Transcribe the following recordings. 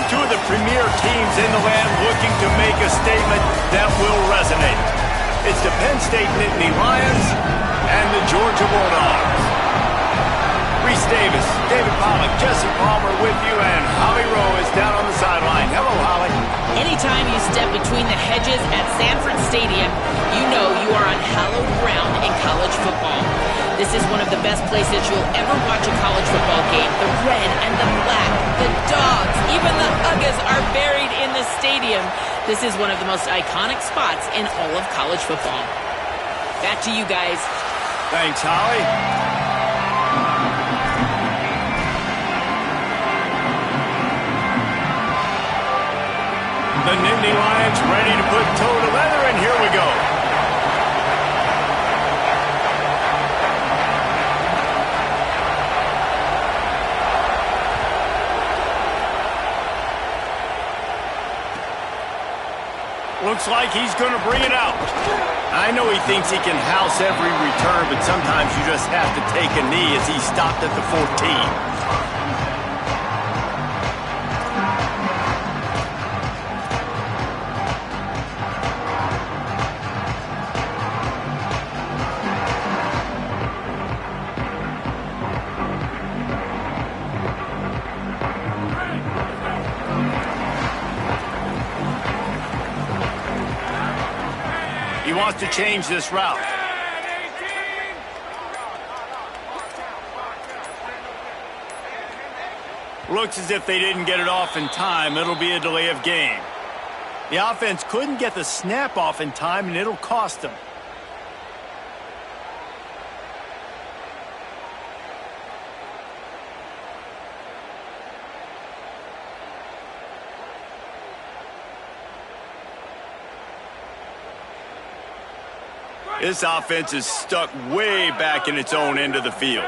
two of the premier teams in the land looking to make a statement that will resonate. It's the Penn State Nittany Lions and the Georgia Bulldogs. Reese Davis, David Pollack, Jesse Palmer with you, and Holly Rowe is down on the sideline. Hello, Holly. Anytime you step between the hedges at Sanford Stadium, you know you are on hallowed ground in college football. This is one of the best places you'll ever watch a college football game. The red and the black, the dogs, even the Uggas are buried in the stadium. This is one of the most iconic spots in all of college football. Back to you guys. Thanks, Holly. The Nittany Lions ready to put toe to leather, and here we go. Looks like he's going to bring it out. I know he thinks he can house every return, but sometimes you just have to take a knee as he stopped at the 14. He wants to change this route. Looks as if they didn't get it off in time. It'll be a delay of game. The offense couldn't get the snap off in time, and it'll cost them. This offense is stuck way back in its own end of the field.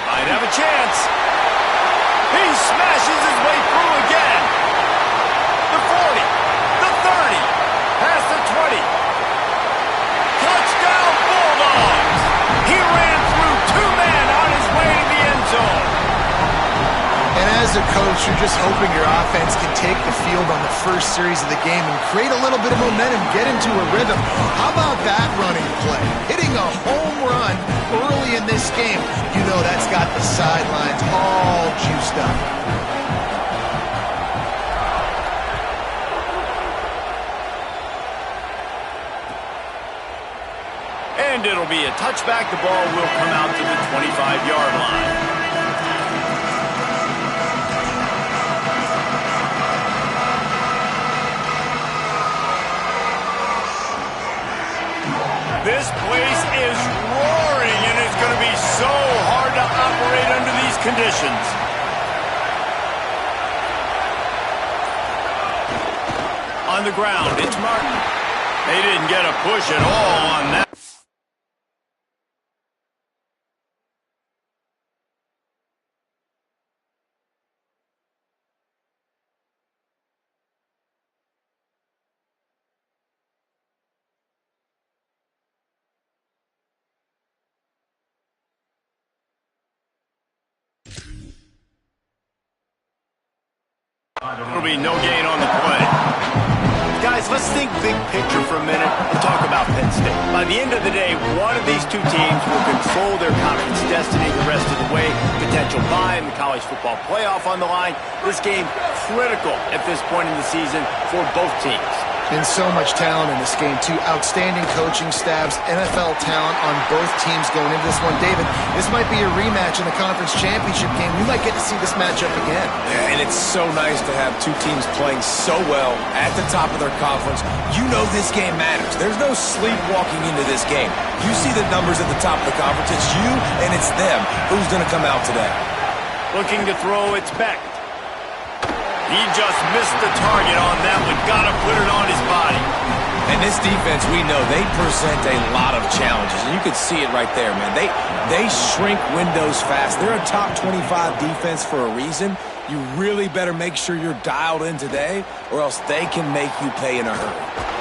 Might have a chance. He smashes his way through again. The 40, the 30, past the 20. Touchdown Bulldogs! He ran through two men on his way to the end zone. And as a coach, you're just hoping your offense can take the field on the first series of the game and create a little bit of momentum, get into a rhythm. How about that running play? Hitting a home run early in this game. You know that's got the sidelines all juiced up. And it'll be a touchback. The ball will come out to the 25-yard line. This place is roaring, and it's going to be so hard to operate under these conditions. On the ground, it's Martin. They didn't get a push at all on that. There'll be no gain on the play. Guys, let's think big picture for a minute and talk about Penn State. By the end of the day, one of these two teams will control their conference destiny the rest of the way. Potential bye in the college football playoff on the line. This game critical at this point in the season for both teams. Been so much talent in this game, too. Outstanding coaching staffs, NFL talent on both teams going into this one. David, this might be a rematch in the conference championship game. We might get to see this matchup again. Yeah, and it's so nice to have two teams playing so well at the top of their conference. You know this game matters. There's no sleepwalking into this game. You see the numbers at the top of the conference. It's you and it's them. Who's going to come out today? Looking to throw, it's Beck. He just missed the target on that one. Got to put it on his body. And this defense, we know, they present a lot of challenges. And you can see it right there, man. They shrink windows fast. They're a top 25 defense for a reason. You really better make sure you're dialed in today, or else they can make you pay in a hurry.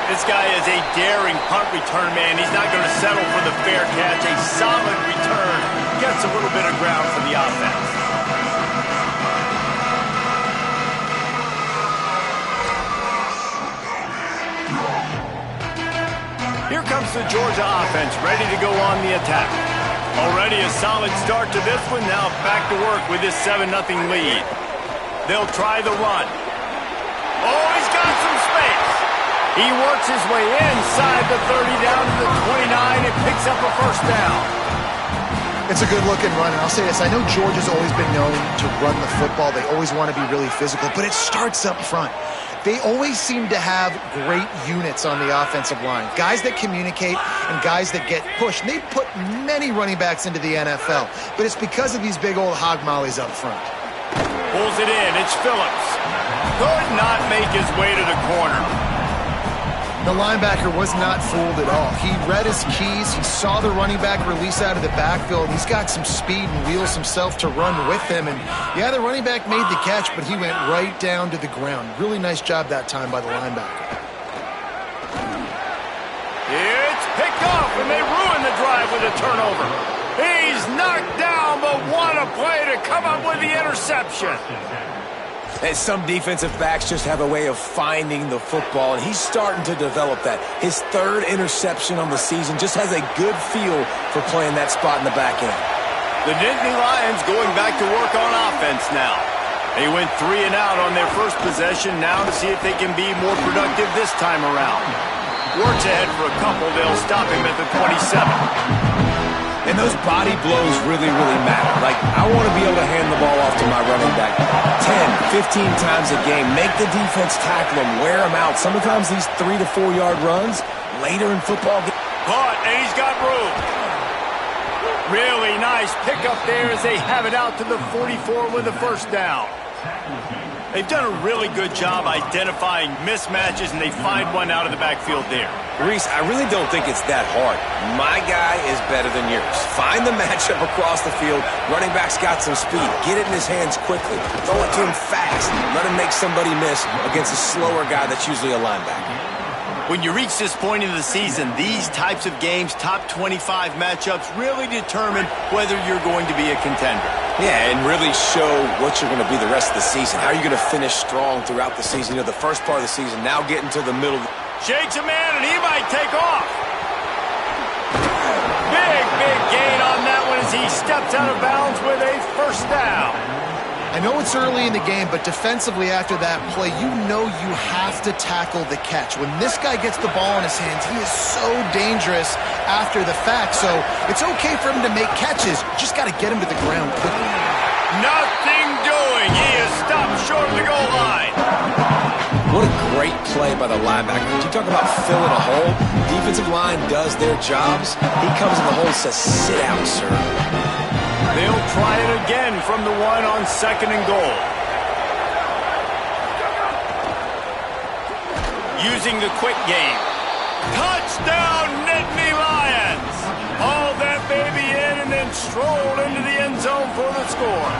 This guy is a daring punt return man. He's not going to settle for the fair catch. A solid return. Gets a little bit of ground for the offense. Here comes the Georgia offense, ready to go on the attack. Already a solid start to this one. Now back to work with this 7-0 lead. They'll try the run. Oh, he's got some space. He works his way inside the 30 down to the 29 and picks up a first down. It's a good-looking run, and I'll say this. I know Georgia's always been known to run the football. They always want to be really physical, but it starts up front. They always seem to have great units on the offensive line. Guys that communicate and guys that get pushed. And they've put many running backs into the NFL, but it's because of these big old hog mollies up front. Pulls it in. It's Phillips. Could not make his way to the corner. The linebacker was not fooled at all. He read his keys. He saw the running back release out of the backfield. He's got some speed and wheels himself to run with him. And, yeah, the running back made the catch, but he went right down to the ground. Really nice job that time by the linebacker. It's picked off, and they ruin the drive with a turnover. He's knocked down, but what a play to come up with the interception. And some defensive backs just have a way of finding the football, and he's starting to develop that. His third interception on the season, just has a good feel for playing that spot in the back end. The Nittany Lions going back to work on offense now. They went 3 and out on their first possession, now to see if they can be more productive this time around. Works ahead for a couple. They'll stop him at the 27. And those body blows really, really matter. Like, I want to be able to hand the ball off to my running back 10, 15 times a game. Make the defense tackle him, wear him out. Sometimes these 3 to 4 yard runs later in football. Caught, and he's got room. Really nice pickup there as they have it out to the 44 with a first down. They've done a really good job identifying mismatches, and they find one out of the backfield there. Reese, I really don't think it's that hard. My guy is better than yours. Find the matchup across the field. Running back's got some speed. Get it in his hands quickly. Throw it to him fast. Let him make somebody miss against a slower guy that's usually a linebacker. When you reach this point in the season, these types of games, top 25 matchups, really determine whether you're going to be a contender. Yeah, and really show what you're going to be the rest of the season. How are you going to finish strong throughout the season? You know, the first part of the season, now getting to the middle. Shakes a man, and he might take off. Big gain on that one as he steps out of bounds with a first down. I know it's early in the game, but defensively after that play, you know you have to tackle the catch. When this guy gets the ball in his hands, he is so dangerous after the fact. So it's okay for him to make catches. Just got to get him to the ground quickly. Nothing doing. He is stopped short of the goal line. What a great play by the linebacker. You talk about filling a hole. Defensive line does their jobs. He comes in the hole and says, sit out, sir. They'll try it again from the 1 on 2nd and goal. Using the quick game. Touchdown, Nittany Lions! Hauled that baby in and then strolled into the end zone for the score.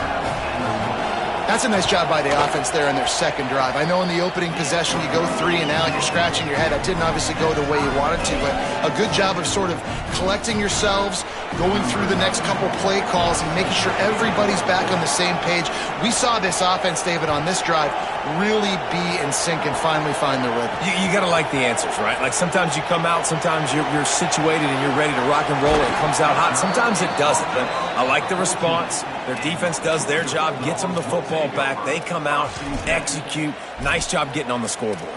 That's a nice job by the offense there in their second drive. I know in the opening possession you go 3 and out, you're scratching your head. That didn't obviously go the way you wanted to, but a good job of sort of collecting yourselves, going through the next couple play calls and making sure everybody's back on the same page. We saw this offense, David, on this drive really be in sync and finally find the rhythm. You got to like the answers, right? Like sometimes you come out, sometimes you're situated and you're ready to rock and roll and it comes out hot. Sometimes it doesn't, but I like the response. Their defense does their job, gets them the football back. They come out, execute. Nice job getting on the scoreboard.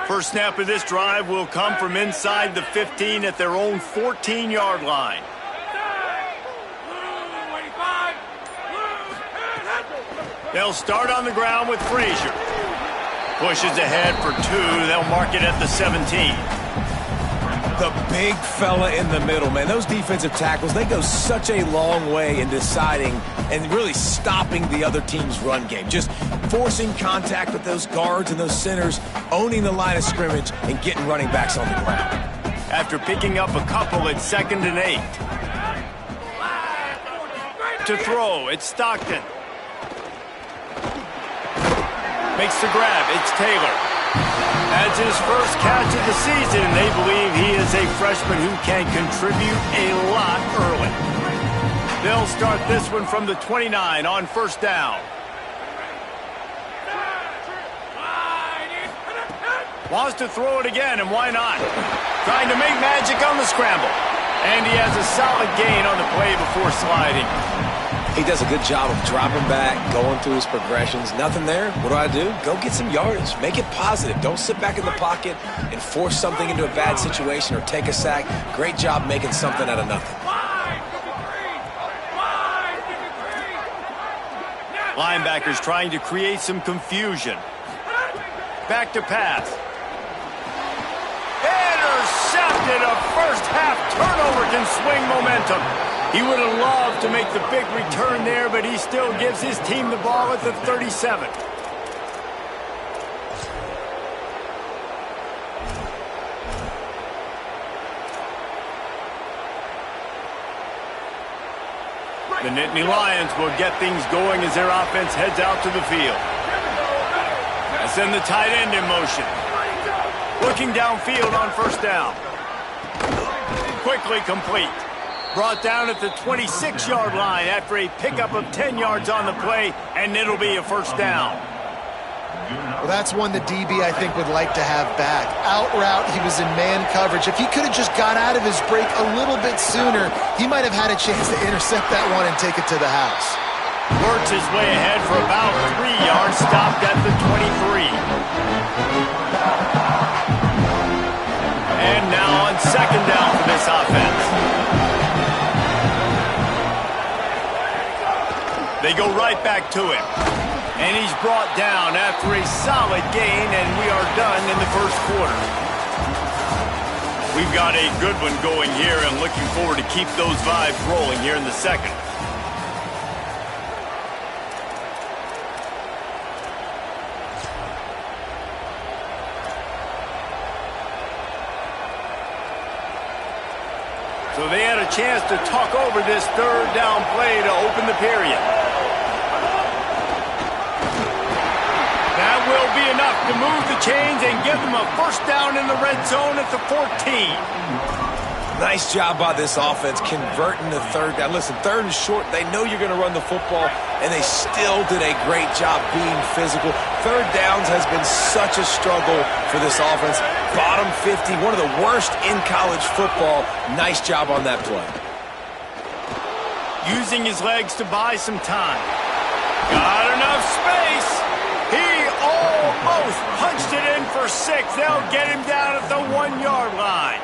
First snap of this drive will come from inside the 15 at their own 14-yard line. They'll start on the ground with Frazier. Pushes ahead for 2. They'll mark it at the 17. The big fella in the middle, man. Those defensive tackles, they go such a long way in deciding and really stopping the other team's run game. Just forcing contact with those guards and those centers, owning the line of scrimmage, and getting running backs on the ground. after picking up a couple at 2nd and 8. To throw, it's Stockton. Makes the grab, it's Taylor. That's his first catch of the season. They believe he is a freshman who can contribute a lot early. They'll start this one from the 29 on 1st down. Wants to throw it again, and why not? Trying to make magic on the scramble. And he has a solid gain on the play before sliding. He does a good job of dropping back, going through his progressions. Nothing there. What do? Go get some yardage. Make it positive. Don't sit back in the pocket and force something into a bad situation or take a sack. Great job making something out of nothing. Linebackers trying to create some confusion. Back to pass. Intercepted. A first-half turnover can swing momentum. He would have loved to make the big return there, but he still gives his team the ball at the 37. The Nittany Lions will get things going as their offense heads out to the field. I send the tight end in motion. Looking downfield on 1st down. Quickly complete. Brought down at the 26-yard line after a pickup of 10 yards on the play, and it'll be a 1st down. Well, that's one the DB, I think, would like to have back. Out route, he was in man coverage. If he could have just got out of his break a little bit sooner, he might have had a chance to intercept that one and take it to the house. Works his way ahead for about 3 yards, stopped at the 23. And now on 2nd down for this offense. They go right back to him. And he's brought down after a solid gain, and we are done in the 1st quarter. We've got a good one going here, and looking forward to keep those vibes rolling here in the 2nd. So they had a chance to talk over this 3rd down play to open the period. That will be enough to move the chains and give them a 1st down in the red zone at the 14. Nice job by this offense converting the 3rd down. Listen, 3rd and short, they know you're going to run the football, and they still did a great job being physical. 3rd downs has been such a struggle for this offense. Bottom 50, one of the worst in college football. Nice job on that play. Using his legs to buy some time. Got enough space. He almost punched it in for 6. They'll get him down at the 1-yard line.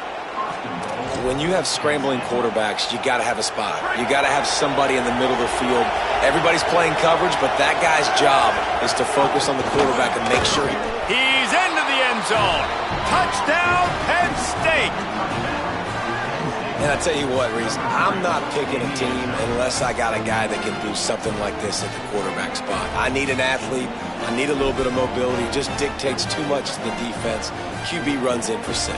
When you have scrambling quarterbacks, you got to have a spot. You got to have somebody in the middle of the field. Everybody's playing coverage, but that guy's job is to focus on the quarterback and make sure he's into the end zone. Touchdown, Penn State. And I tell you what, Reese, I'm not picking a team unless I got a guy that can do something like this at the quarterback spot. I need an athlete. I need a little bit of mobility. It just dictates too much to the defense. QB runs in for 6.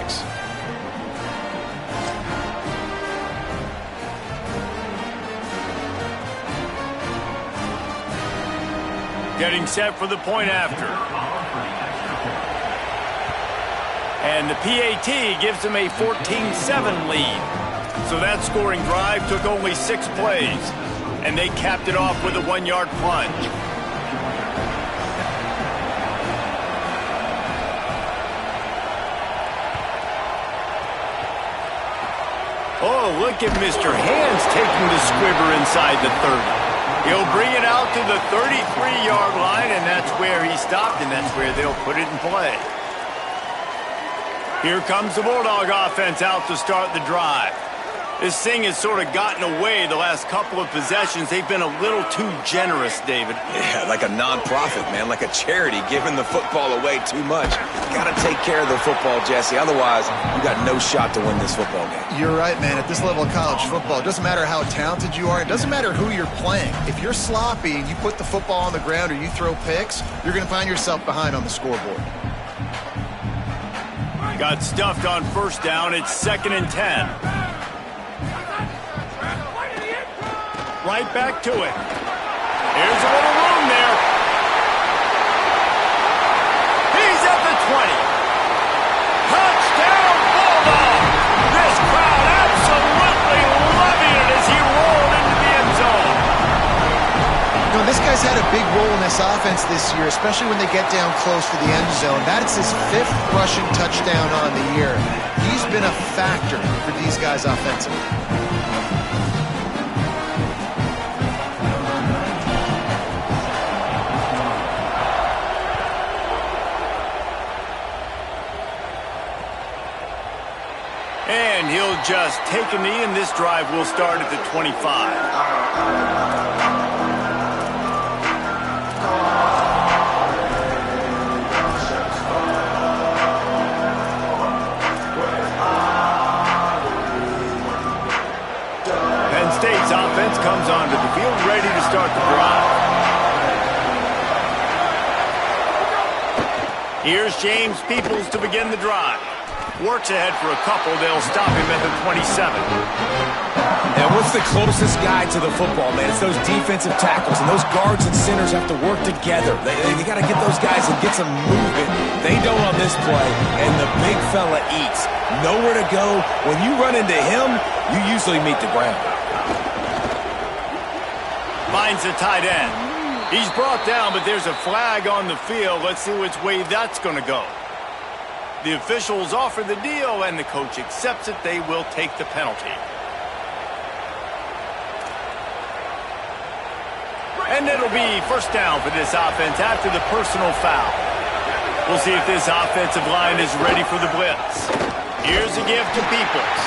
Getting set for the point after. And the PAT gives them a 14-7 lead. So that scoring drive took only 6 plays. And they capped it off with a 1-yard plunge. Oh, look at Mr. Hands taking the squibber inside the 30. He'll bring it out to the 33-yard line, and that's where he stopped, and that's where they'll put it in play. Here comes the Bulldog offense out to start the drive. This thing has sort of gotten away the last couple of possessions. They've been a little too generous, David. Yeah, like a non-profit, man, like a charity giving the football away too much. Got to take care of the football, Jesse. Otherwise, you got no shot to win this football game. You're right, man. At this level of college football, it doesn't matter how talented you are. It doesn't matter who you're playing. If you're sloppy and you put the football on the ground or you throw picks, you're going to find yourself behind on the scoreboard. Got stuffed on first down. It's 2nd and 10. Right back to it. Here's a little room there. He's at the 20. Touchdown, Bulldog! This crowd absolutely loving it as he rolled into the end zone. You know, this guy's had a big role in this offense this year, especially when they get down close to the end zone. That's his 5th rushing touchdown on the year. He's been a factor for these guys offensively. And he'll just take a knee, and this drive will start at the 25. Penn State's offense comes onto the field, ready to start the drive. Here's James Peoples to begin the drive. Works ahead for a couple. They'll stop him at the 27. And what's the closest guy to the football, man? It's those defensive tackles, and those guards and centers have to work together. They got to get those guys and get some movement. They don't on this play, and the big fella eats. Nowhere to go. When you run into him, you usually meet the ground. Finds the tight end. He's brought down, but there's a flag on the field. Let's see which way that's going to go. The officials offer the deal, and the coach accepts it. They will take the penalty. And it'll be first down for this offense after the personal foul. We'll see if this offensive line is ready for the blitz. Here's a give to Peoples.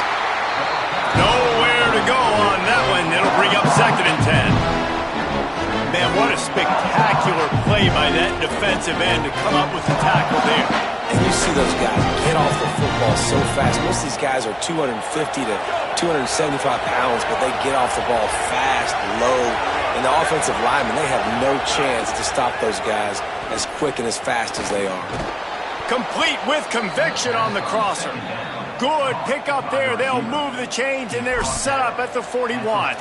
Nowhere to go on that one. It'll bring up 2nd and 10. Man, what a spectacular play by that defensive end to come up with the tackle there. And you see those guys get off the football so fast. Most of these guys are 250 to 275 pounds, but they get off the ball fast, low. And the offensive linemen, they have no chance to stop those guys as quick and as fast as they are. Complete with conviction on the crosser. Good pick up there. They'll move the chains, and they're set up at the 41.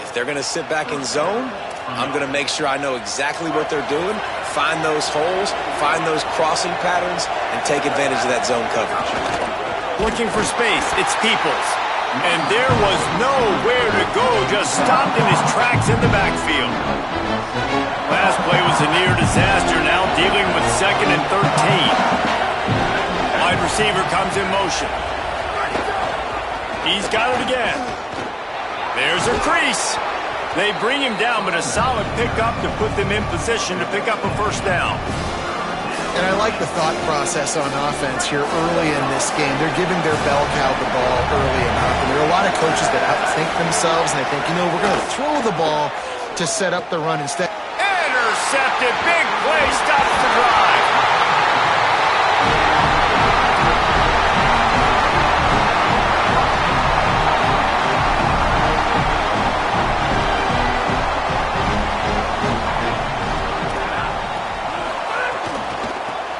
If they're going to sit back in zone, I'm going to make sure I know exactly what they're doing, find those holes, find those crossing patterns, and take advantage of that zone coverage. Looking for space, it's Peoples. And there was nowhere to go, just stopped in his tracks in the backfield. Last play was a near disaster, now dealing with 2nd and 13. Wide receiver comes in motion. He's got it again. There's a crease. They bring him down, but a solid pickup to put them in position to pick up a first down. And I like the thought process on offense here early in this game. They're giving their bell cow the ball early enough. And there are a lot of coaches that outthink themselves, and they think, you know, we're going to throw the ball to set up the run instead. Intercepted. Big play. Stops the drive.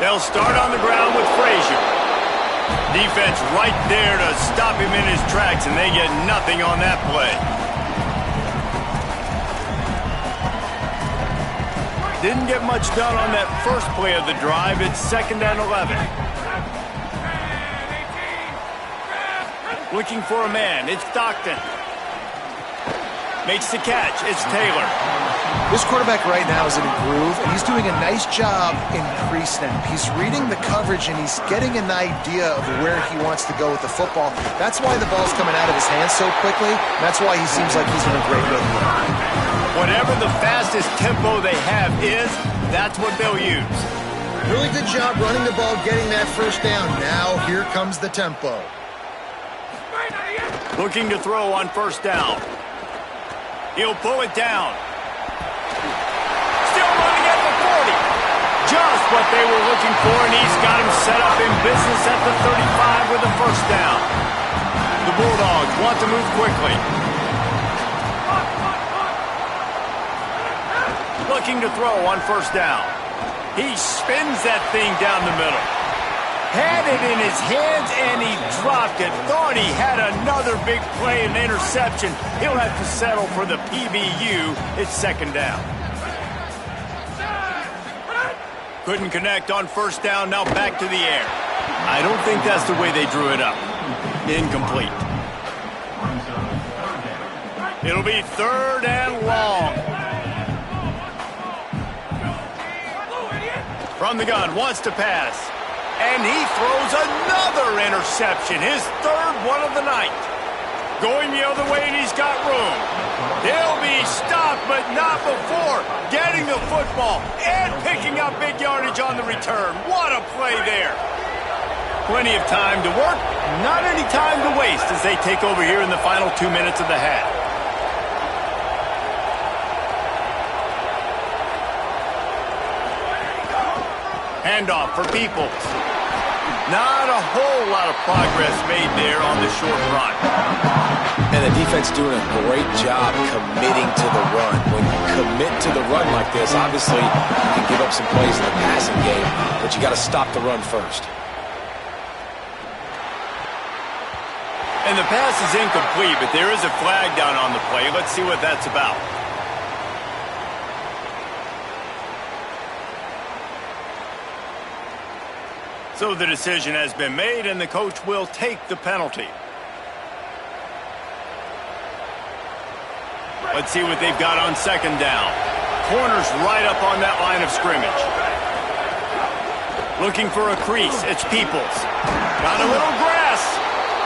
They'll start on the ground with Frazier. Defense right there to stop him in his tracks, and they get nothing on that play. Didn't get much done on that first play of the drive. It's 2nd and 11. Looking for a man. It's Stockton. Makes the catch. It's Taylor. This quarterback right now is in a groove, and he's doing a nice job in pre-snap. He's reading the coverage, and he's getting an idea of where he wants to go with the football. That's why the ball's coming out of his hands so quickly. That's why he seems like he's in a great rhythm. Whatever the fastest tempo they have is, that's what they'll use. Really good job running the ball, getting that first down. Now here comes the tempo. Looking to throw on first down. He'll pull it down. Still running at the 40. Just what they were looking for, and he's got him set up in business at the 35 with a first down. The Bulldogs want to move quickly. Looking to throw on first down. He spins that thing down the middle. Had it in his hands, and he dropped it. Thought he had another big play, an interception. He'll have to settle for the PBU. It's second down. Couldn't connect on first down, now back to the air. I don't think that's the way they drew it up. Incomplete. It'll be third and long. From the gun, wants to pass. And he throws another interception, his third one of the night. Going the other way, and he's got room. He'll be stopped, but not before getting the football and picking up big yardage on the return. What a play there. Plenty of time to work, not any time to waste as they take over here in the final 2 minutes of the half. Handoff for Peoples. Not a whole lot of progress made there on the short run. And the defense doing a great job committing to the run. When you commit to the run like this, obviously you can give up some plays in the passing game, but you got to stop the run first. And the pass is incomplete, but there is a flag down on the play. Let's see what that's about. So the decision has been made, and the coach will take the penalty. Let's see what they've got on second down. Corner's right up on that line of scrimmage. Looking for a crease. It's Peoples. Got a little grass.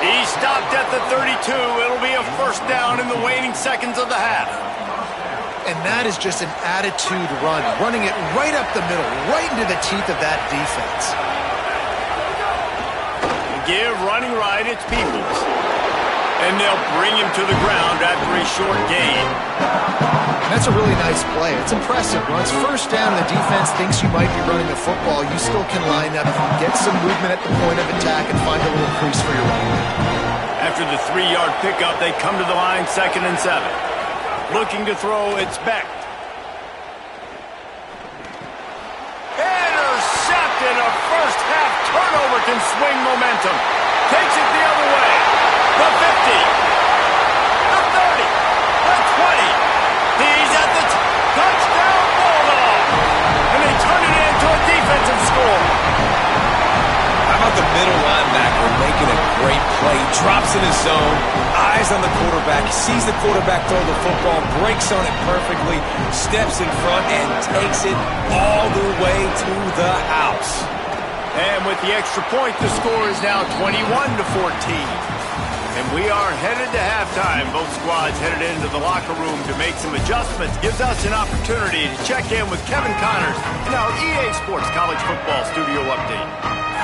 He stopped at the 32. It'll be a first down in the waning seconds of the half. And that is just an attitude run, running it right up the middle, right into the teeth of that defense. Give running right, it's Peoples. And they'll bring him to the ground after a short gain. That's a really nice play. It's impressive. Once first down, the defense thinks you might be running the football. You still can line up, get some movement at the point of attack, and find a little crease for your running back. After the 3-yard pickup, they come to the line, 2nd and 7. Looking to throw, it's Beck. Intercepted. A first-half turnover can swing momentum. Takes it the other way. The 50. The 30. The 20. He's at the touchdown Bulldog. And they turn it into a defensive score. How about the middle linebacker making a great play? Drops in his zone, eyes on the quarterback, sees the quarterback throw the football, breaks on it perfectly, steps in front, and takes it all the way to the house. And with the extra point, the score is now 21-14. And we are headed to halftime. Both squads headed into the locker room to make some adjustments. Gives us an opportunity to check in with Kevin Connors in our EA Sports College Football Studio Update.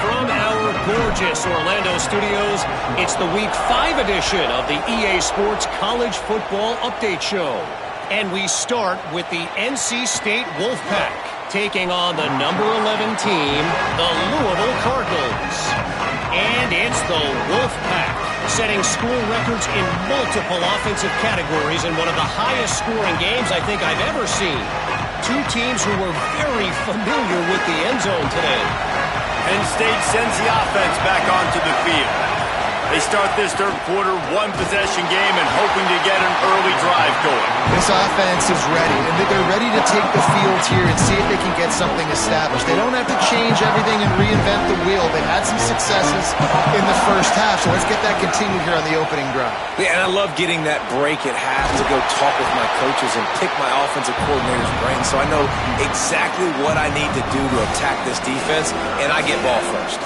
From our gorgeous Orlando studios, it's the Week 5 edition of the EA Sports College Football Update Show. And we start with the NC State Wolfpack, taking on the number 11 team, the Louisville Cardinals. And it's the Wolfpack, setting school records in multiple offensive categories in one of the highest scoring games I think I've ever seen. Two teams who were very familiar with the end zone today. Penn State sends the offense back onto the field. They start this third quarter, one-possession game, and hoping to get an early drive going. This offense is ready, and they're ready to take the field here and see if they can get something established. They don't have to change everything and reinvent the wheel. They've had some successes in the first half, so let's get that continued here on the opening drive. Yeah, and I love getting that break at half to go talk with my coaches and pick my offensive coordinator's brain so I know exactly what I need to do to attack this defense, and I get ball first.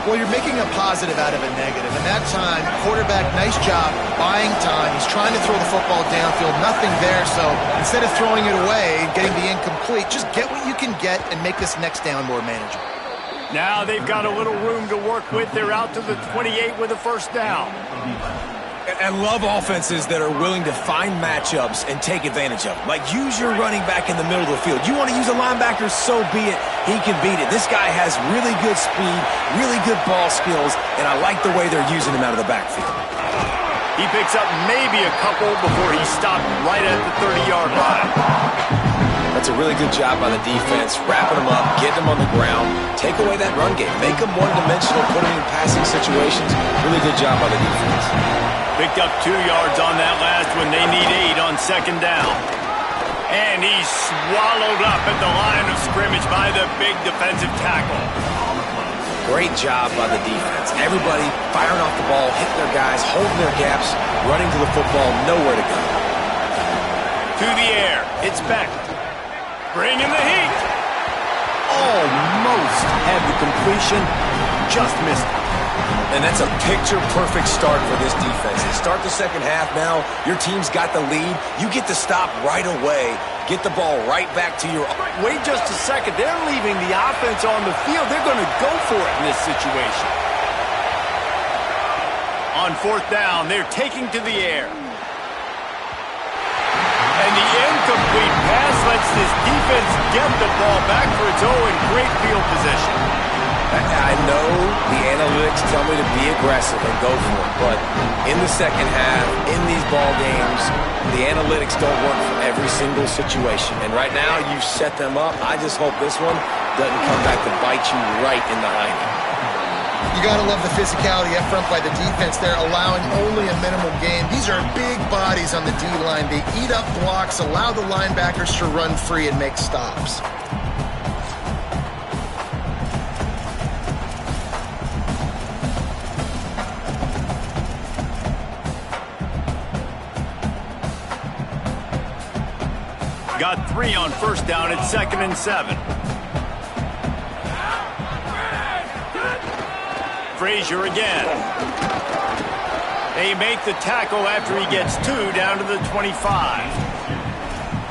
Well, you're making a positive out of a negative. And that time, quarterback, nice job, buying time. He's trying to throw the football downfield. Nothing there, so instead of throwing it away and getting the incomplete, just get what you can get and make this next down more manageable. Now they've got a little room to work with. They're out to the 28 with a first down. I love offenses that are willing to find matchups and take advantage of them. Like, use your running back in the middle of the field. You want to use a linebacker, so be it. He can beat it. This guy has really good speed, really good ball skills, and I like the way they're using him out of the backfield. He picks up maybe a couple before he stopped right at the 30-yard line. That's a really good job by the defense, wrapping them up, getting them on the ground, take away that run game, make them one-dimensional, put them in passing situations. Really good job by the defense. Picked up 2 yards on that last one. They need 8 on second down. And he's swallowed up at the line of scrimmage by the big defensive tackle. Great job by the defense. Everybody firing off the ball, hitting their guys, holding their gaps, running to the football, nowhere to go. To the air, it's Beck. Bringing the heat. Almost had the completion, just missed it. And that's a picture-perfect start for this defense. They start the second half now. Your team's got the lead. You get to stop right away. Get the ball right back to your... Wait just a second. They're leaving the offense on the field. They're going to go for it in this situation. On fourth down, they're taking to the air. And the incomplete pass lets this defense get the ball back for its own great field position. I know the analytics tell me to be aggressive and go for it, but in the second half, in these ball games, the analytics don't work for every single situation. And right now, you've set them up. I just hope this one doesn't come back to bite you right in the hiney. You got to love the physicality up front by the defense. They're allowing only a minimal gain. These are big bodies on the D-line. They eat up blocks, allow the linebackers to run free and make stops. Got 3 on first down. It's 2nd and 7. Frazier again. They make the tackle after he gets 2 down to the 25.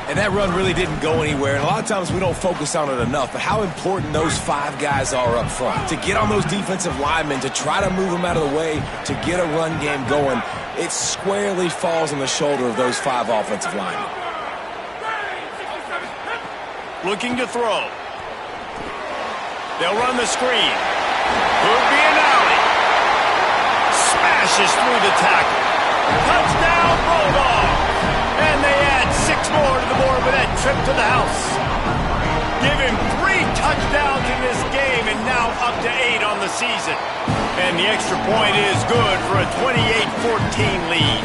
And that run really didn't go anywhere. And a lot of times we don't focus on it enough, but how important those 5 guys are up front. To get on those defensive linemen, to try to move them out of the way, to get a run game going, it squarely falls on the shoulder of those 5 offensive linemen. Looking to throw. They'll run the screen. Could be an alley. Smashes through the tackle. Touchdown, Bulldogs! And they add 6 more to the board with that trip to the house. Give him 3 touchdowns in this game and now up to 8 on the season. And the extra point is good for a 28-14 lead.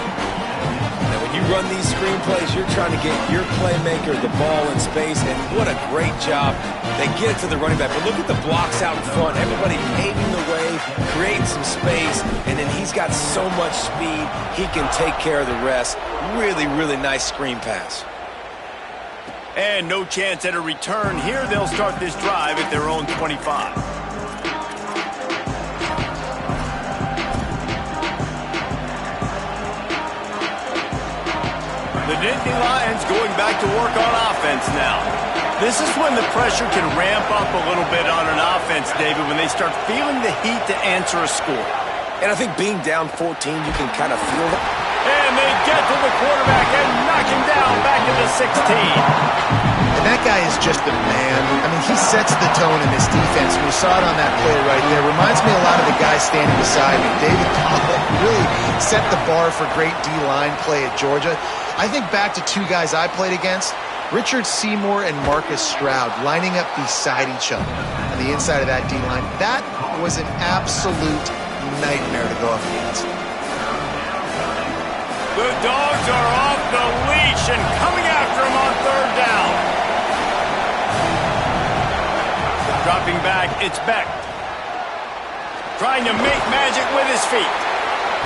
You run these screenplays, you're trying to get your playmaker the ball in space, and what a great job. They get it to the running back, but look at the blocks out in front. Everybody paving the way, creating some space, and then he's got so much speed, he can take care of the rest. Really, really nice screen pass. And no chance at a return here. They'll start this drive at their own 25. The Nittany Lions going back to work on offense now. This is when the pressure can ramp up a little bit on an offense, David, when they start feeling the heat to answer a score. And I think being down 14, you can kind of feel it. And they get to the quarterback and knock him down back to the 16. And that guy is just a man. I mean, he sets the tone in this defense. We saw it on that play right there. Reminds me a lot of the guys standing beside me. David Pollock really set the bar for great D-line play at Georgia. I think back to 2 guys I played against, Richard Seymour and Marcus Stroud, lining up beside each other on the inside of that D-line. That was an absolute nightmare to go up against. The Dogs are off the leash and coming after him on 3rd down. Dropping back, it's Beck. Trying to make magic with his feet.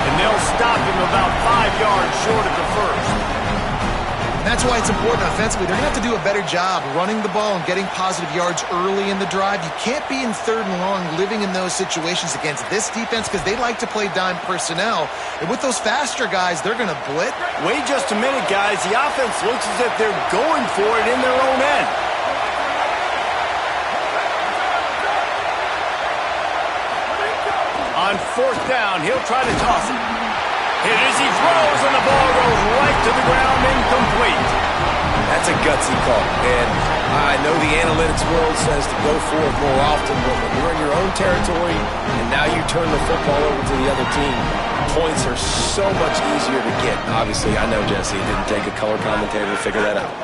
And they'll stop him about 5 yards short of the first. And that's why it's important offensively. They're going to have to do a better job running the ball and getting positive yards early in the drive. You can't be in 3rd and long living in those situations against this defense because they like to play dime personnel. And with those faster guys, they're going to blitz. Wait just a minute, guys. The offense looks as if they're going for it in their own end. On 4th down, he'll try to toss it. Hit as he throws, and the ball goes right to the ground, incomplete. That's a gutsy call. And I know the analytics world says to go for it more often, but when you're in your own territory and now you turn the football over to the other team, points are so much easier to get. Obviously, I know, Jesse, it didn't take a color commentator to figure that out.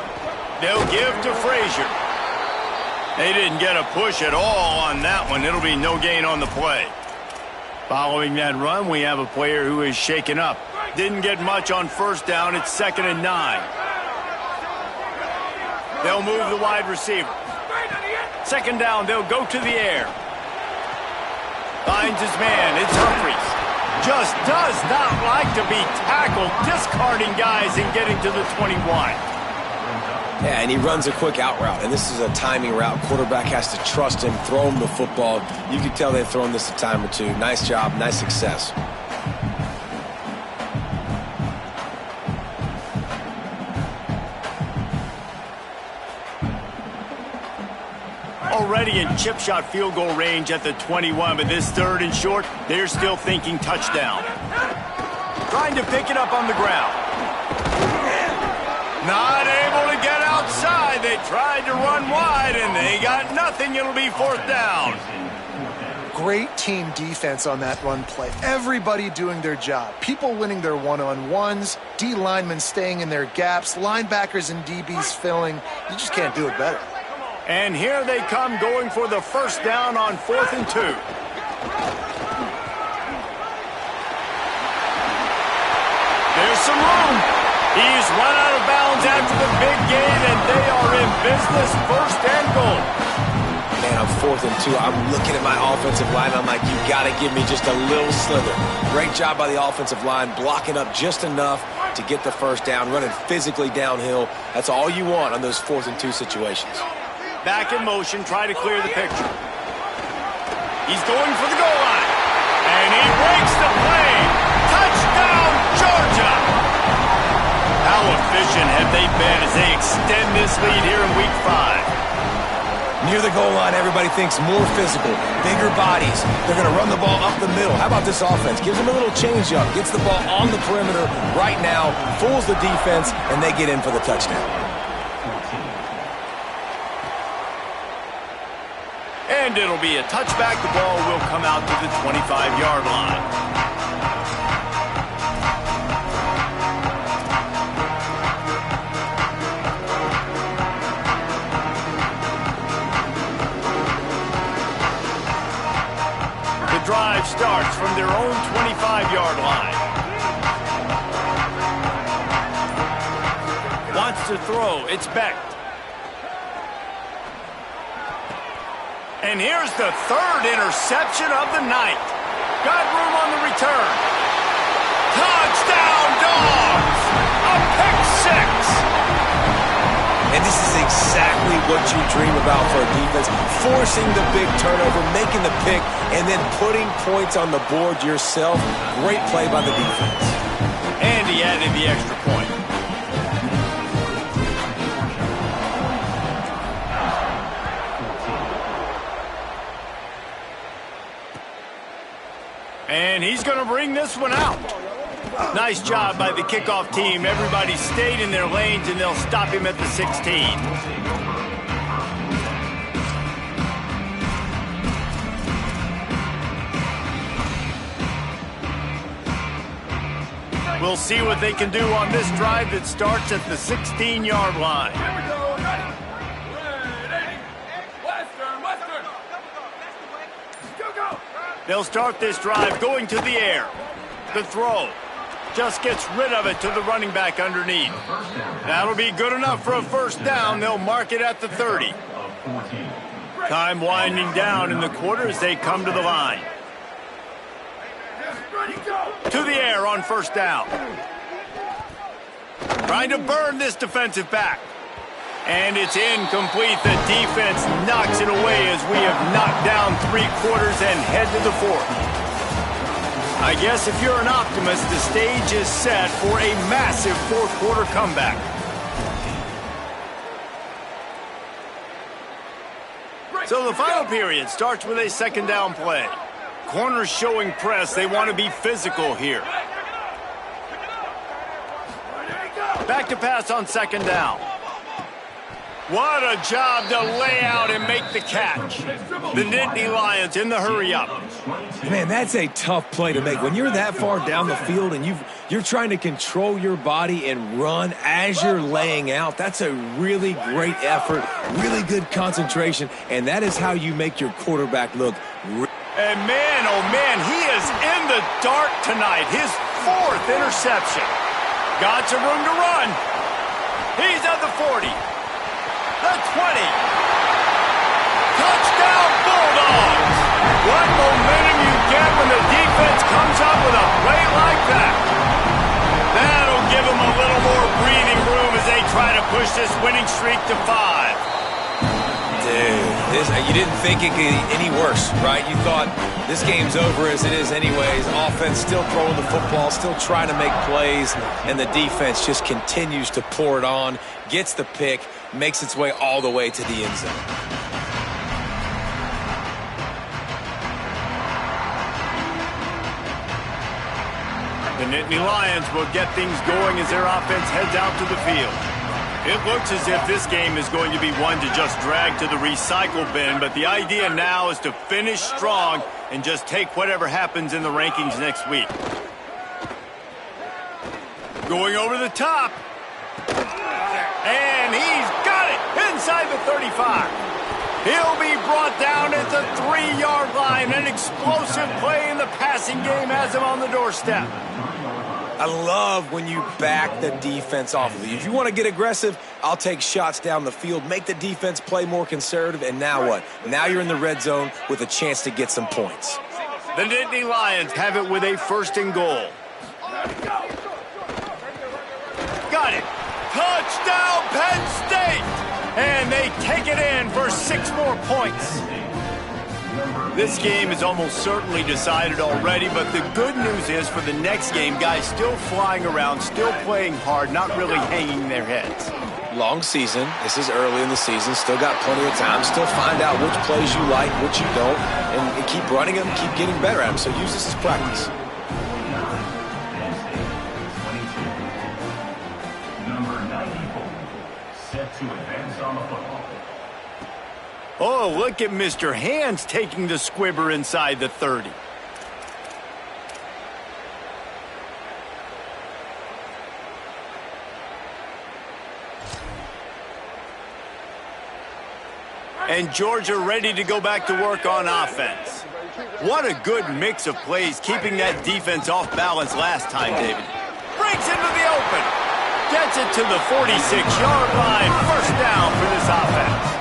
They'll give to Frazier. They didn't get a push at all on that one. It'll be no gain on the play. Following that run, we have a player who is shaken up. Didn't get much on first down. It's 2nd and 9. They'll move the wide receiver. 2nd down, they'll go to the air. Finds his man. It's Humphries. Just does not like to be tackled, discarding guys and getting to the 21. Yeah, and he runs a quick out route, and this is a timing route. Quarterback has to trust him, throw him the football. You can tell they've thrown this a time or two. Nice job, nice success. Already in chip shot field goal range at the 21, but this 3rd and short, they're still thinking touchdown. Trying to pick it up on the ground. Not able to get outside. They tried to run wide, and they got nothing. It'll be 4th down. Great team defense on that run play. Everybody doing their job. People winning their one-on-ones, D linemen staying in their gaps, linebackers and DBs filling. You just can't do it better. And here they come going for the 1st down on 4th and 2. There's some room. He's run out of bounds after the big gain, and they are in business, 1st and goal. Man, I'm 4th and 2. I'm looking at my offensive line. I'm like, you got to give me just a little slither. Great job by the offensive line, blocking up just enough to get the 1st down, running physically downhill. That's all you want on those 4th and 2 situations. Back in motion, try to clear the picture. He's going for the goal line. And he breaks the play. Touchdown, Georgia! How efficient have they been as they extend this lead here in Week 5? Near the goal line, everybody thinks more physical, bigger bodies. They're going to run the ball up the middle. How about this offense? Gives them a little change-up, gets the ball on the perimeter right now, fools the defense, and they get in for the touchdown. And it'll be a touchback. The ball will come out to the 25-yard line. The drive starts from their own 25-yard line. Wants to throw. It's Beck. And here's the 3rd interception of the night. Got room on the return. Touchdown, Dogs! A pick 6! And this is exactly what you dream about for a defense. Forcing the big turnover, making the pick, and then putting points on the board yourself. Great play by the defense. And he added the extra point. And he's going to bring this one out. Nice job by the kickoff team. Everybody stayed in their lanes, and they'll stop him at the 16. We'll see what they can do on this drive that starts at the 16-yard line. They'll start this drive going to the air. The throw just gets rid of it to the running back underneath. That'll be good enough for a 1st down. They'll mark it at the 30. Time winding down in the quarter as they come to the line. To the air on 1st down. Trying to burn this defensive back. And it's incomplete. The defense knocks it away as we have knocked down 3 quarters and head to the 4th. I guess if you're an optimist, the stage is set for a massive 4th quarter comeback. So the final period starts with a 2nd down play. Corners showing press. They want to be physical here. Back to pass on 2nd down. What a job to lay out and make the catch. The Nittany Lions in the hurry-up. Man, that's a tough play to make. When you're that far down the field and you're trying to control your body and run as you're laying out, that's a really great effort, really good concentration, and that is how you make your quarterback look. And man, oh man, he is in the dark tonight. His 4th interception. Got some room to run. He's at the 40. The 20. Touchdown Bulldogs. What momentum you get when the defense comes up with a play like that. That'll give them a little more breathing room as they try to push this winning streak to 5. Dude, you didn't think it could get any worse, right? You thought this game's over as it is anyways. Offense still throwing the football, still trying to make plays, and the defense just continues to pour it on, gets the pick, makes its way all the way to the end zone. The Nittany Lions will get things going as their offense heads out to the field. It looks as if this game is going to be one to just drag to the recycle bin, but the idea now is to finish strong and just take whatever happens in the rankings next week. Going over the top. And he's got it inside the 35. He'll be brought down at the 3-yard line. An explosive play in the passing game has him on the doorstep. I love when you back the defense off of you. If you want to get aggressive, I'll take shots down the field, make the defense play more conservative, and now what? Now you're in the red zone with a chance to get some points. The Nittany Lions have it with a 1st and goal. Got it. Touchdown, Penn State! And they take it in for 6 more points. This game is almost certainly decided already, but the good news is for the next game, guys still flying around, still playing hard, not really hanging their heads. Long season. This is early in the season. Still got plenty of time. Still find out which plays you like, which you don't, and keep running them, keep getting better at them. So use this as practice. Number 94, set to advance on the football. Oh, look at Mr. Hands taking the squibber inside the 30. And Georgia ready to go back to work on offense. What a good mix of plays, keeping that defense off balance last time, David. Breaks into the open. Gets it to the 46-yard line. 1st down for this offense.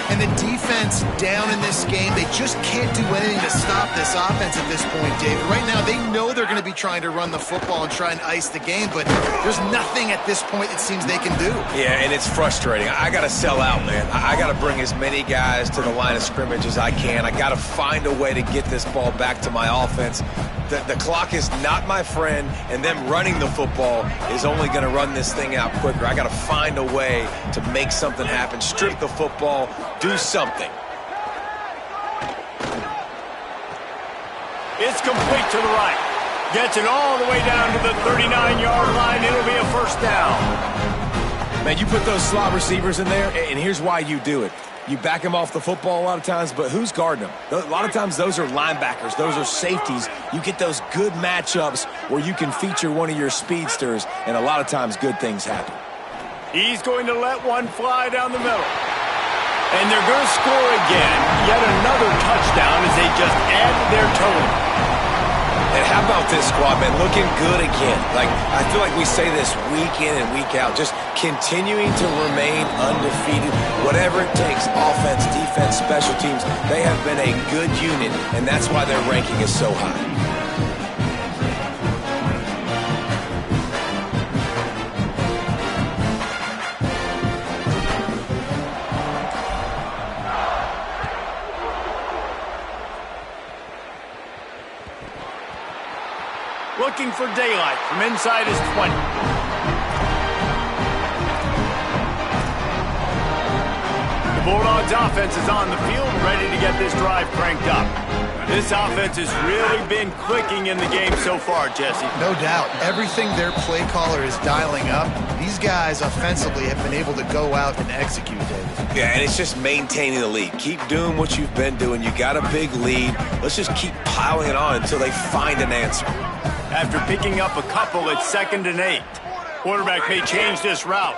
And the defense down in this game, they just can't do anything to stop this offense at this point, David. Right now, they know they're going to be trying to run the football and try and ice the game, but there's nothing at this point it seems they can do. Yeah, and it's frustrating. I got to sell out, man. I got to bring as many guys to the line of scrimmage as I can. I got to find a way to get this ball back to my offense. The clock is not my friend, and them running the football is only going to run this thing out quicker. I got to find a way to make something happen, strip the football, do something. It's complete to the right. Gets it all the way down to the 39-yard line. It'll be a 1st down. Man, you put those slot receivers in there, and here's why you do it. You back them off the football a lot of times, but who's guarding them? A lot of times those are linebackers. Those are safeties. You get those good matchups where you can feature one of your speedsters, and a lot of times good things happen. He's going to let one fly down the middle. And they're going to score again. Yet another touchdown as they just added their total. And how about this squad, man? Looking good again. Like, I feel like we say this week in and week out. Just continuing to remain undefeated. Whatever it takes, offense, defense, special teams, they have been a good unit, and that's why their ranking is so high. Looking for daylight from inside his 20. The Bulldogs offense is on the field, ready to get this drive cranked up. This offense has really been clicking in the game so far, Jesse. No doubt. Everything their play caller is dialing up, these guys offensively have been able to go out and execute, David. Yeah, and it's just maintaining the lead. Keep doing what you've been doing. You got a big lead. Let's just keep piling it on until they find an answer. After picking up a couple, it's 2nd and 8. Quarterback may change this route.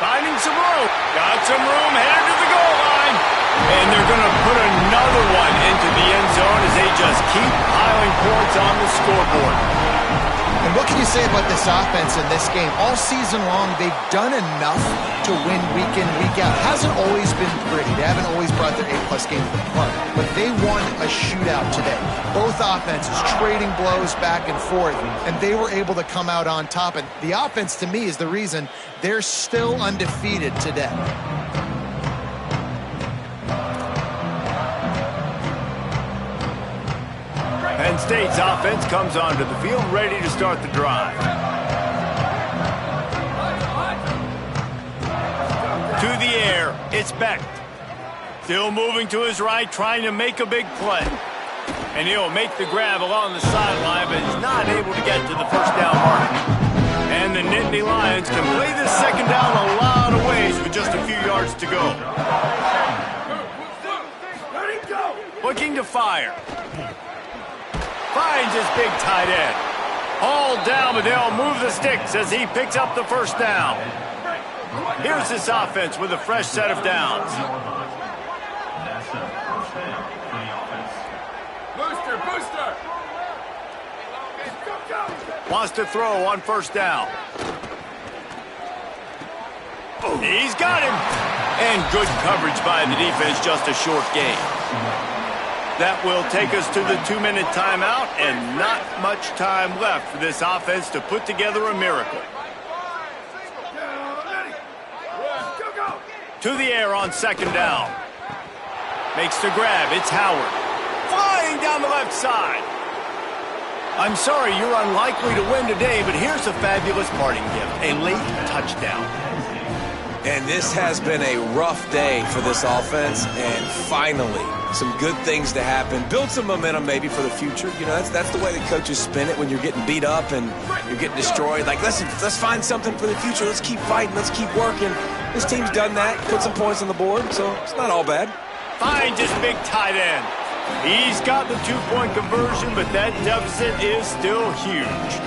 Finding some room. Got some room, headed to the goal line. And they're going to put another one into the end zone as they just keep piling points on the scoreboard. And what can you say about this offense in this game? All season long, they've done enough to win week in, week out. It hasn't always been pretty. They haven't always brought their A-plus game to the park. But they won a shootout today. Both offenses trading blows back and forth, and they were able to come out on top. And the offense, to me, is the reason they're still undefeated today. Penn State's offense comes onto the field ready to start the drive. To the air, it's Beck. Still moving to his right, trying to make a big play. And he'll make the grab along the sideline, but he's not able to get to the first down mark. And the Nittany Lions can play this second down a lot of ways with just a few yards to go. Looking to fire. Finds his big tight end. Hauled down, but they'll move the sticks as he picks up the first down. Here's this offense with a fresh set of downs. That's a first down for the offense. Booster! Wants to throw on first down. He's got him. And good coverage by the defense, just a short gain. That will take us to the 2-minute timeout, and not much time left for this offense to put together a miracle. To the air on second down. Makes the grab. It's Howard. Flying down the left side. I'm sorry you're unlikely to win today, but here's a fabulous parting gift. A late touchdown. And this has been a rough day for this offense, and finally, some good things to happen. Build some momentum maybe for the future. You know, that's the way the coaches spin it when you're getting beat up and you're getting destroyed. Like, let's find something for the future. Let's keep fighting. Let's keep working. This team's done that, put some points on the board, so it's not all bad. Finds his big tight end. He's got the 2-point conversion, but that deficit is still huge.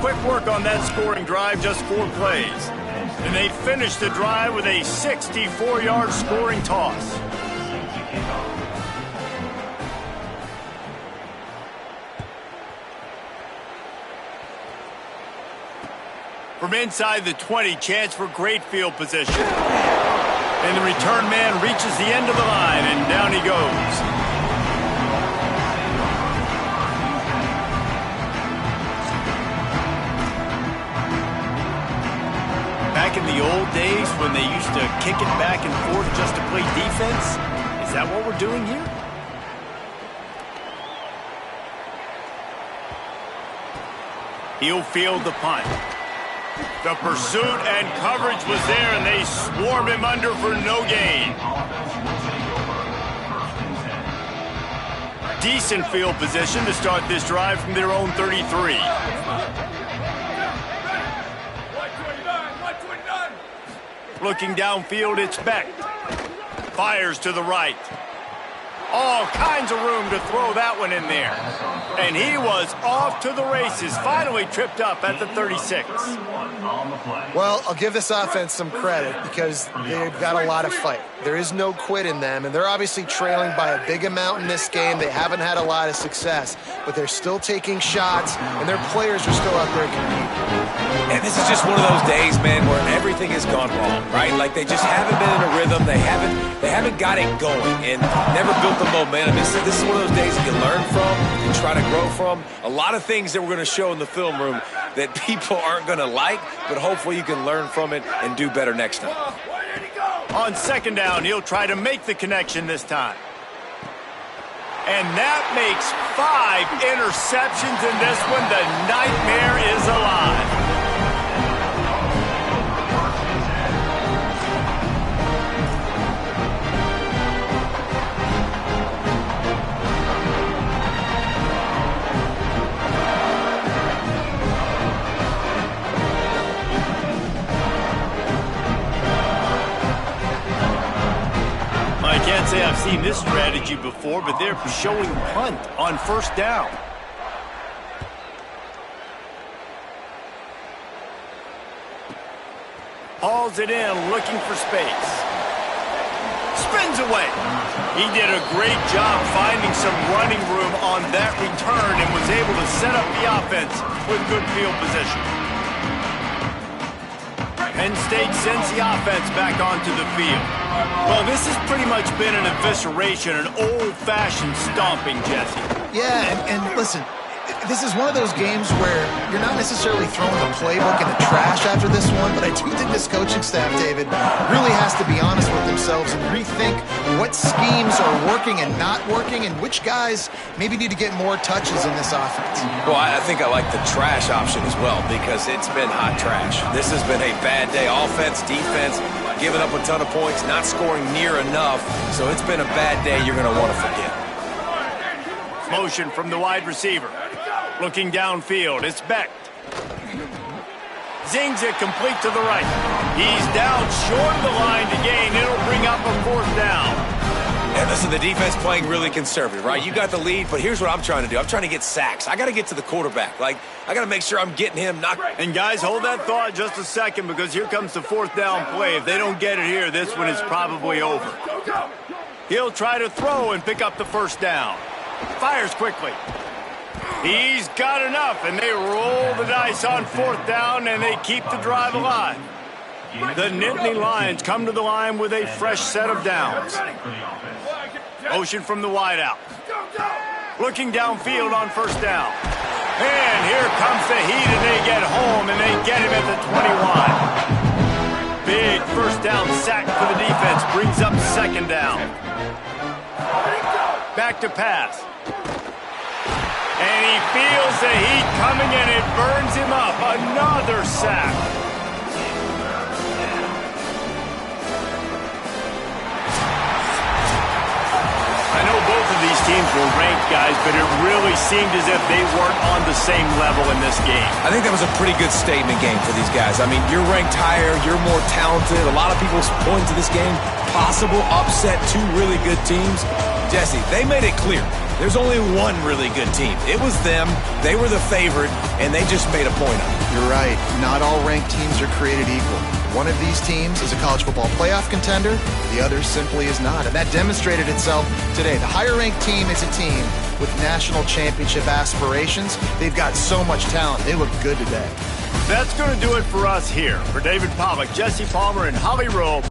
Quick work on that scoring drive, just 4 plays. And they finish the drive with a 64-yard scoring toss. From inside the 20, chance for great field position. And the return man reaches the end of the line, and down he goes. Back in the old days when they used to kick it back and forth just to play defense? Is that what we're doing here? He'll field the punt. The pursuit and coverage was there, and they swarmed him under for no gain. Decent field position to start this drive from their own 33. Looking downfield, it's Beck. Fires to the right. All kinds of room to throw that one in there. And he was off to the races, finally tripped up at the 36. Well, I'll give this offense some credit because they've got a lot of fight. There is no quit in them, and they're obviously trailing by a big amount in this game. They haven't had a lot of success, but they're still taking shots, and their players are still out there competing. And this is just one of those days, man, where everything has gone wrong, right? Like they just haven't been in a rhythm. They haven't got it going and never built the momentum. This is one of those days that you learn from, you try to grow from. A lot of things that we're going to show in the film room that people aren't going to like, but hopefully you can learn from it and do better next time. On second down, he'll try to make the connection this time. And that makes 5 interceptions in this one. The nightmare is alive. seen this strategy before, but they're showing punt on first down. Hauls it in, looking for space. Spins away. He did a great job finding some running room on that return and was able to set up the offense with good field position. Penn State sends the offense back onto the field. Well, this has pretty much been an evisceration, an old-fashioned stomping, Jesse. Yeah, and listen, this is one of those games where you're not necessarily throwing the playbook in the trash after this one, but I do think this coaching staff, David, really has to be honest with themselves and rethink what schemes are working and not working and which guys maybe need to get more touches in this offense. Well, I think I like the trash option as well because it's been hot trash. This has been a bad day. Offense, defense, giving up a ton of points, not scoring near enough. So it's been a bad day you're going to want to forget. Motion from the wide receiver. Looking downfield, it's Beck. Zings it complete to the right. He's down short of the line to gain. It'll bring up a fourth down. And listen, the defense playing really conservative, right? You got the lead, but here's what I'm trying to do. I'm trying to get sacks. I got to get to the quarterback. I got to make sure I'm getting him knocked. And guys, hold that thought just a second because here comes the fourth down play. If they don't get it here, this one is probably over. He'll try to throw and pick up the first down. Fires quickly. He's got enough, and they roll the dice on fourth down, and they keep the drive alive. The Nittany Lions come to the line with a fresh set of downs. Motion from the wideout. Looking downfield on first down. And here comes the heat, and they get home, and they get him at the 21. Big first down sack for the defense, brings up second down. Back to pass. And he feels the heat coming, and it burns him up. Another sack. I know both of these teams were ranked, guys, but it really seemed as if they weren't on the same level in this game. I think that was a pretty good statement game for these guys. I mean, you're ranked higher, you're more talented. A lot of people point to this game, possible upset, two really good teams. Jesse, they made it clear. There's only one really good team. It was them. They were the favorite, and they just made a point of it. You're right. Not all ranked teams are created equal. One of these teams is a college football playoff contender. The other simply is not. And that demonstrated itself today. The higher-ranked team is a team with national championship aspirations. They've got so much talent. They look good today. That's going to do it for us here. For David Pollack, Jesse Palmer, and Holly Rowe.